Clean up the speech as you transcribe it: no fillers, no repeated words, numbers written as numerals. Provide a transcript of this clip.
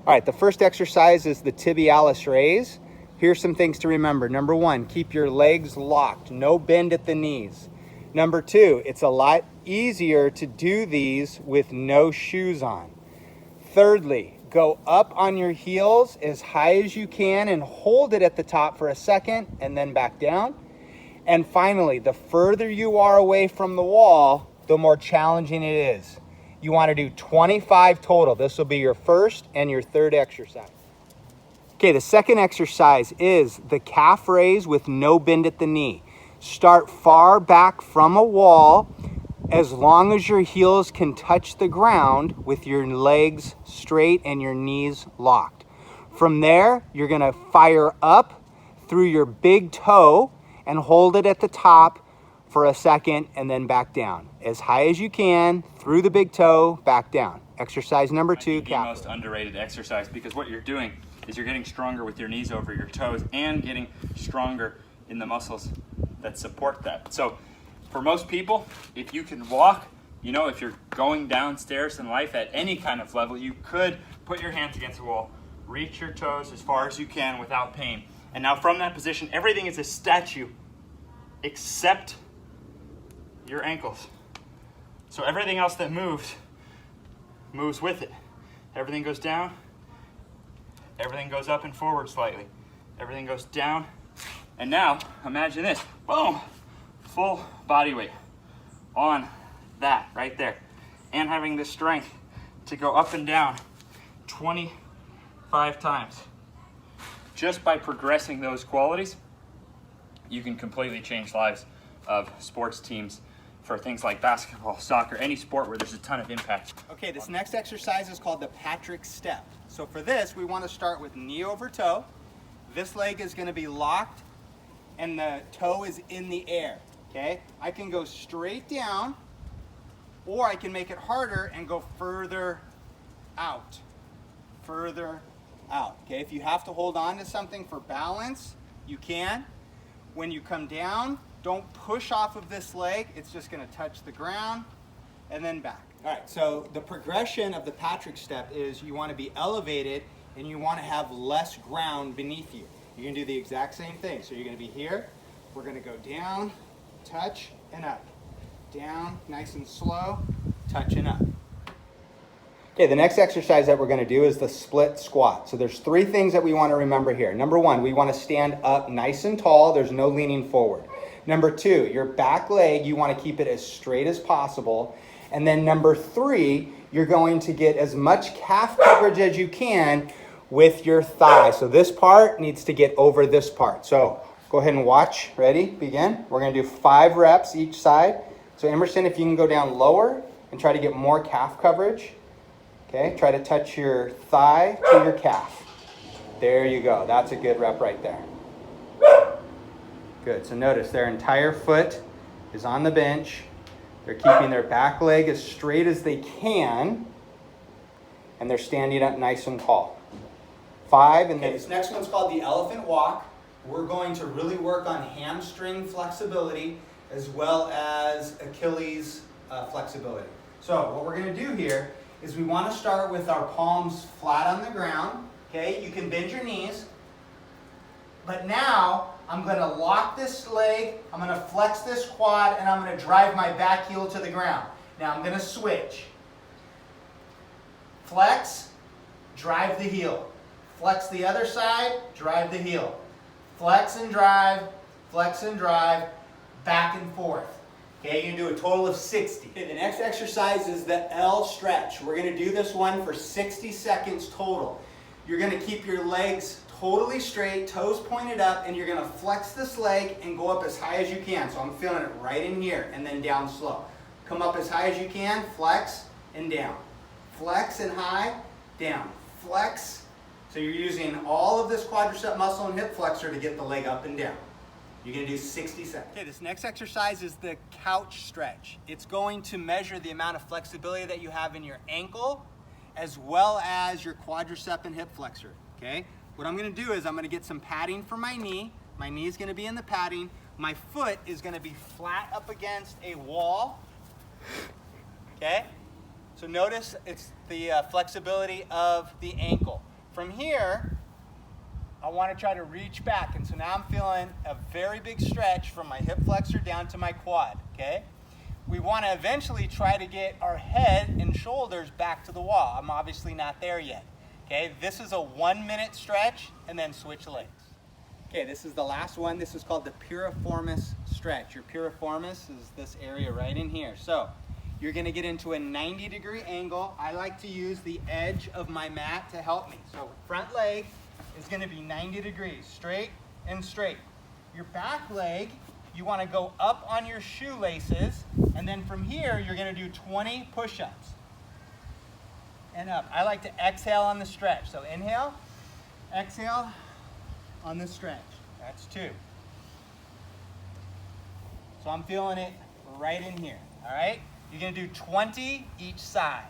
All right, the first exercise is the Tibialis Raise. Here's some things to remember. Number one, keep your legs locked, no bend at the knees. Number two, it's a lot easier to do these with no shoes on. Thirdly, go up on your heels as high as you can and hold it at the top for a second and then back down. And finally, the further you are away from the wall, the more challenging it is. You want to do 25 total. This will be your first and your third exercise. Okay, the second exercise is the calf raise with no bend at the knee. Start far back from a wall as long as your heels can touch the ground with your legs straight and your knees locked. From there, you're gonna fire up through your big toe and hold it at the top for a second and then back down. As high as you can, through the big toe, back down. Exercise number two, calf. The most underrated exercise, because what you're doing is you're getting stronger with your knees over your toes and getting stronger in the muscles that support that. So for most people, if you can walk, you know, if you're going downstairs in life at any kind of level, you could put your hands against the wall, reach your toes as far as you can without pain. And now from that position, everything is a statue except your ankles. So everything else that moves with it. Everything goes down, everything goes up and forward slightly. Everything goes down. And now, imagine this, boom, full body weight on that right there. And having the strength to go up and down 25 times. Just by progressing those qualities, you can completely change lives of sports teams for things like basketball, soccer, any sport where there's a ton of impact. Okay, this next exercise is called the Patrick step. So for this, we want to start with knee over toe. This leg is going to be locked and the toe is in the air, okay? I can go straight down or I can make it harder and go further out, okay? If you have to hold on to something for balance, you can. When you come down, don't push off of this leg. It's just gonna touch the ground and then back. All right, so the progression of the Patrick step is you wanna be elevated and you wanna have less ground beneath you. You're gonna do the exact same thing. So you're gonna be here. We're gonna go down, touch, and up. Down, nice and slow, touch and up. Okay, the next exercise that we're gonna do is the split squat. So there's three things that we wanna remember here. Number one, we wanna stand up nice and tall. There's no leaning forward. Number two, your back leg, you want to keep it as straight as possible. And then number three, you're going to get as much calf coverage as you can with your thigh. So this part needs to get over this part. So go ahead and watch. Ready? Begin. We're going to do 5 reps each side. So Emerson, if you can go down lower and try to get more calf coverage. Okay, try to touch your thigh to your calf. There you go. That's a good rep right there. Good, so notice their entire foot is on the bench. They're keeping their back leg as straight as they can, and they're standing up nice and tall. 5, and then this next one's called the elephant walk. We're going to really work on hamstring flexibility as well as Achilles flexibility. So what we're gonna do here is we wanna start with our palms flat on the ground, okay? You can bend your knees, but now I'm going to lock this leg, I'm going to flex this quad, and I'm going to drive my back heel to the ground. Now I'm going to switch. Flex, drive the heel. Flex the other side, drive the heel. Flex and drive, back and forth. Okay, you're going to do a total of 60. Okay, the next exercise is the L stretch. We're going to do this one for 60 seconds total. You're going to keep your legs totally straight, toes pointed up, and you're gonna flex this leg and go up as high as you can. So I'm feeling it right in here and then down slow. Come up as high as you can, flex and down. Flex and high, down. Flex. So you're using all of this quadricep muscle and hip flexor to get the leg up and down. You're gonna do 60 seconds. Okay, this next exercise is the couch stretch. It's going to measure the amount of flexibility that you have in your ankle as well as your quadricep and hip flexor, okay? What I'm going to do is I'm going to get some padding for my knee. My knee is going to be in the padding. My foot is going to be flat up against a wall. Okay? So notice it's the flexibility of the ankle. From here, I want to try to reach back. And so now I'm feeling a very big stretch from my hip flexor down to my quad, okay? We want to eventually try to get our head and shoulders back to the wall. I'm obviously not there yet, okay? This is a 1-minute stretch and then switch legs. Okay, this is the last one. This is called the piriformis stretch. Your piriformis is this area right in here. So you're going to get into a 90-degree angle. I like to use the edge of my mat to help me. So front leg is going to be 90 degrees, straight and straight. Your back leg, you want to go up on your shoelaces, and then from here, you're going to do 20 push-ups. And up. I like to exhale on the stretch. So inhale, exhale on the stretch. That's 2. So I'm feeling it right in here, all right? You're going to do 20 each side.